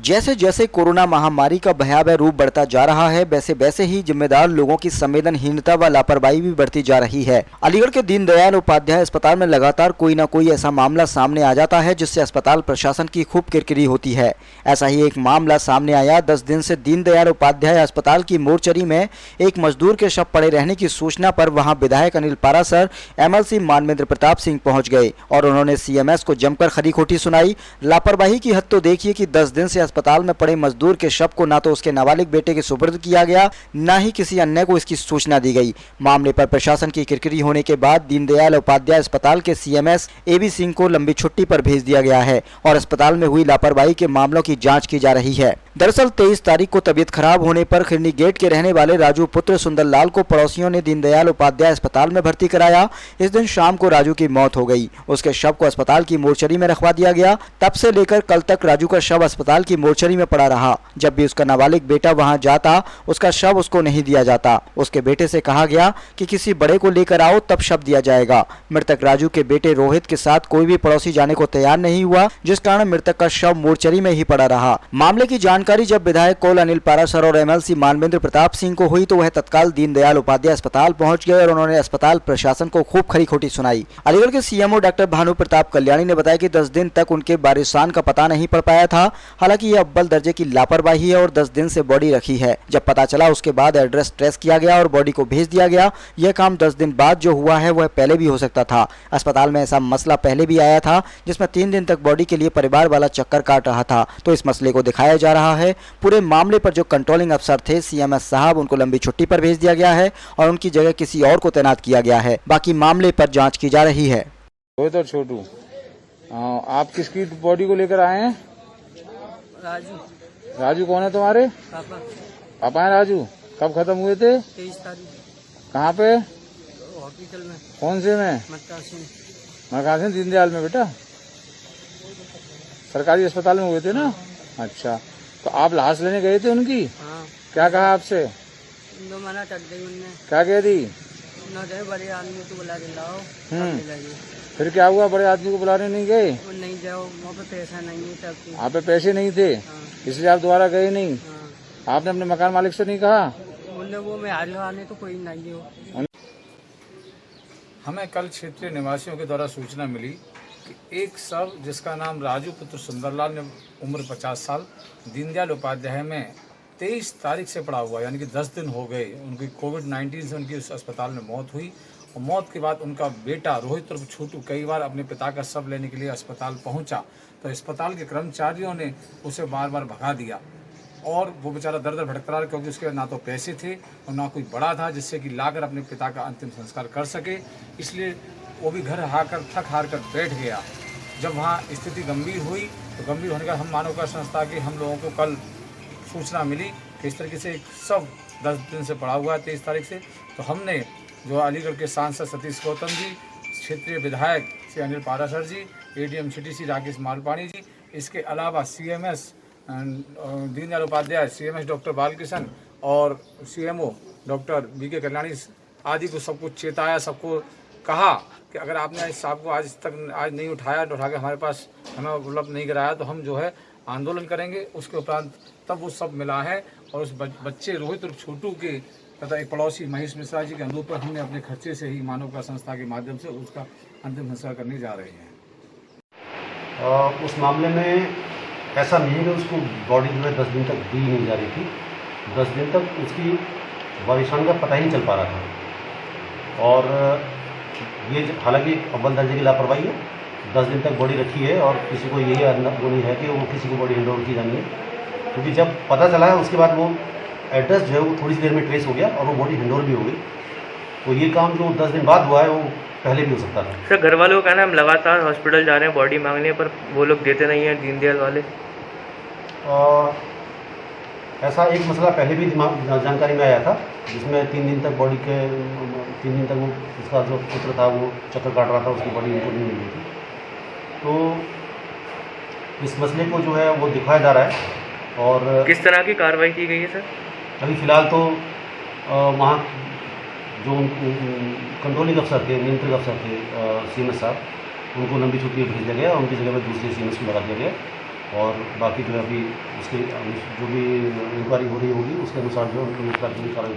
जैसे जैसे कोरोना महामारी का भयावह रूप बढ़ता जा रहा है, वैसे वैसे ही जिम्मेदार लोगों की संवेदनहीनता व लापरवाही भी बढ़ती जा रही है। अलीगढ़ के दीनदयाल उपाध्याय अस्पताल में लगातार कोई न कोई ऐसा मामला सामने आ जाता है जिससे अस्पताल प्रशासन की खूब किरकिरी होती है। ऐसा ही एक मामला सामने आया। 10 दिन से दीनदयाल उपाध्याय अस्पताल की मोर्चरी में एक मजदूर के शव पड़े रहने की सूचना पर वहां विधायक अनिल पारासर, एमएलसी मानवेंद्र प्रताप सिंह पहुंच गए और उन्होंने सीएमएस को जमकर खरी खोटी सुनाई। लापरवाही की हद तो देखिए कि 10 दिन से अस्पताल में पड़े मजदूर के शव को ना तो उसके नाबालिग बेटे के सुपुर्द किया गया, ना ही किसी अन्य को इसकी सूचना दी गई। मामले पर प्रशासन की किरकिरी होने के बाद दीनदयाल उपाध्याय अस्पताल के सीएमएस एबी सिंह को लंबी छुट्टी पर भेज दिया गया है और अस्पताल में हुई लापरवाही के मामलों की जांच की जा रही है। दरअसल 23 तारीख को तबीयत खराब होने पर खिरनी गेट के रहने वाले राजू पुत्र सुंदरलाल को पड़ोसियों ने दीनदयाल उपाध्याय अस्पताल में भर्ती कराया। इस दिन शाम को राजू की मौत हो गई। उसके शव को अस्पताल की मोर्चरी में रखवा दिया गया। तब से लेकर कल तक राजू का शव अस्पताल की मोर्चरी में पड़ा रहा। जब भी उसका नाबालिग बेटा वहां जाता, उसका शव उसको नहीं दिया जाता। उसके बेटे से कहा गया कि किसी बड़े को लेकर आओ, तब शव दिया जाएगा। मृतक राजू के बेटे रोहित के साथ कोई भी पड़ोसी जाने को तैयार नहीं हुआ, जिस कारण मृतक का शव मोर्चरी में ही पड़ा रहा। मामले की जानकारी जब विधायक कौल अनिल पारासर और एमएलसी मानवेंद्र प्रताप सिंह को हुई तो वह तत्काल दीनदयाल उपाध्याय अस्पताल पहुंच गए और उन्होंने अस्पताल प्रशासन को खूब खरी खोटी सुनाई। अलीगढ़ के सीएमओ डॉक्टर भानु प्रताप कल्याणी ने बताया कि 10 दिन तक उनके वारिसान का पता नहीं पड़ पाया था। हालांकि यह अव्वल दर्जे की लापरवाही है और 10 दिन से बॉडी रखी है। जब पता चला उसके बाद एड्रेस ट्रेस किया गया और बॉडी को भेज दिया गया। यह काम 10 दिन बाद जो हुआ है वह पहले भी हो सकता था। अस्पताल में ऐसा मसला पहले भी आया था जिसमें 3 दिन तक बॉडी के लिए परिवार वाला चक्कर काट रहा था। तो इस मसले को दिखाया जा रहा है। पूरे मामले पर जो कंट्रोलिंग अफसर थे सीएमएस साहब, उनको लंबी छुट्टी पर भेज दिया गया है और उनकी जगह किसी और को तैनात किया गया है। बाकी मामले पर जांच की जा रही है। तो छोटू, आप किसकी बॉडी को लेकर आए हैं? राजू। राजू कौन है तुम्हारे? पापा। पापा है राजू। कब खत्म हुए थे? 23 तारीख। कहाँ पे? हॉस्पिटल में। कौन से में? मरकासिन दीनदयाल में। बेटा सरकारी अस्पताल में हुए थे ना? अच्छा, तो आप लाश लेने गए थे उनकी? हाँ। क्या कहा आपसे? दो मना कर दी उनने। क्या कह दी? ना गए, बड़े आदमी को बुला के लाओ। फिर क्या हुआ? बड़े आदमी को बुलाने नहीं गए? वो नहीं जाओ, वहाँ पे पैसा नहीं है तब। आप पे पैसे नहीं थे? हाँ। इसलिए आप दोबारा गए नहीं? हाँ। आपने अपने मकान मालिक से नहीं कहा? बोले वो मैं हाल आने तो कोई नहीं हो। हमें कल क्षेत्रीय निवासियों के द्वारा सूचना मिली कि एक शव जिसका नाम राजू पुत्र सुंदरलाल ने, उम्र 50 साल, दीनदयाल उपाध्याय में 23 तारीख से पड़ा हुआ, यानी कि 10 दिन हो गए। उनकी कोविड-19 से उनकी उस अस्पताल में मौत हुई और मौत के बाद उनका बेटा रोहित और छोटू कई बार अपने पिता का शव लेने के लिए अस्पताल पहुंचा, तो अस्पताल के कर्मचारियों ने उसे बार बार भगा दिया और वो बेचारा दर दर भटकता रहा, क्योंकि उसके ना तो पैसे थे और ना कोई बड़ा था जिससे कि लाकर अपने पिता का अंतिम संस्कार कर सके। इसलिए वो भी घर आकर थक हार कर बैठ गया। जब वहाँ स्थिति गंभीर हुई तो गंभीर होने का हम मानव संस्था के हम लोगों को कल सूचना मिली कि इस तरीके से एक शव 10 दिन से पड़ा हुआ है 23 तारीख से। तो हमने जो अलीगढ़ के सांसद सतीश गौतम जी, क्षेत्रीय विधायक श्री अनिल पारासर जी, एडीएम सिटी श्री राकेश मालपानी जी, इसके अलावा CMS Deendayal Upadhyay, CMS doctor Balkrishna और सीएमओ डॉक्टर बीके कल्याणी आदि को सबको चेताया, सबको कहा कि अगर आपने इस साहब को आज नहीं उठाया, उठा के हमारे पास हमें उपलब्ध नहीं कराया तो हम जो है आंदोलन करेंगे। उसके उपरांत तब वो सब मिला है और उस बच्चे रोहित और छोटू के तथा एक पड़ोसी महेश मिश्रा जी के अनुरोध पर हमने अपने खर्चे से ही मानव का संस्था के माध्यम से उसका अंतिम संस्कार करने जा रहे हैं। उस मामले में ऐसा नहीं है कि उसको बॉडी जो है 10 दिन तक दी नहीं जा रही थी। 10 दिन तक उसकी वारिसान का पता ही नहीं चल पा रहा था और ये हालांकि अव्वल दर्जे की लापरवाही है। 10 दिन तक बॉडी रखी है और किसी को यही वो नहीं है कि वो किसी को बॉडी हैंड ओवर की जानी है, क्योंकि जब पता चला है उसके बाद वो एड्रेस जो है वो थोड़ी सी देर में ट्रेस हो गया और वो बॉडी हैंड ओवर भी हो गई। तो ये काम जो 10 दिन बाद हुआ है वो पहले भी हो सकता था। सर, घर वालों का कहना है हम लगातार हॉस्पिटल जा रहे हैं बॉडी मांगने पर वो लोग देते नहीं हैं दीनदयाल वाले। ऐसा एक मसला पहले भी जानकारी में आया था जिसमें 3 दिन तक बॉडी के 3 दिन तक वो उसका जो पुत्र था वो चक्कर काट रहा था, उसकी बॉडी इनको नहीं मिल रही थी। तो इस मसले को जो है वो दिखाया जा रहा है और किस तरह की कार्रवाई की गई है सर? अभी फ़िलहाल तो वहाँ जो कंट्रोलिंग अफसर थे, नियंत्रक अफसर थे सीएमएस साहब, उनको लंबी छुट्टी भेज दिया गया और उनकी जगह पर दूसरे सीएमएस को लगा दिया गया और बाकी जो है अभी उसके जो भी इंक्वायरी हो रही होगी उसके अनुसार जो इंक्वायरी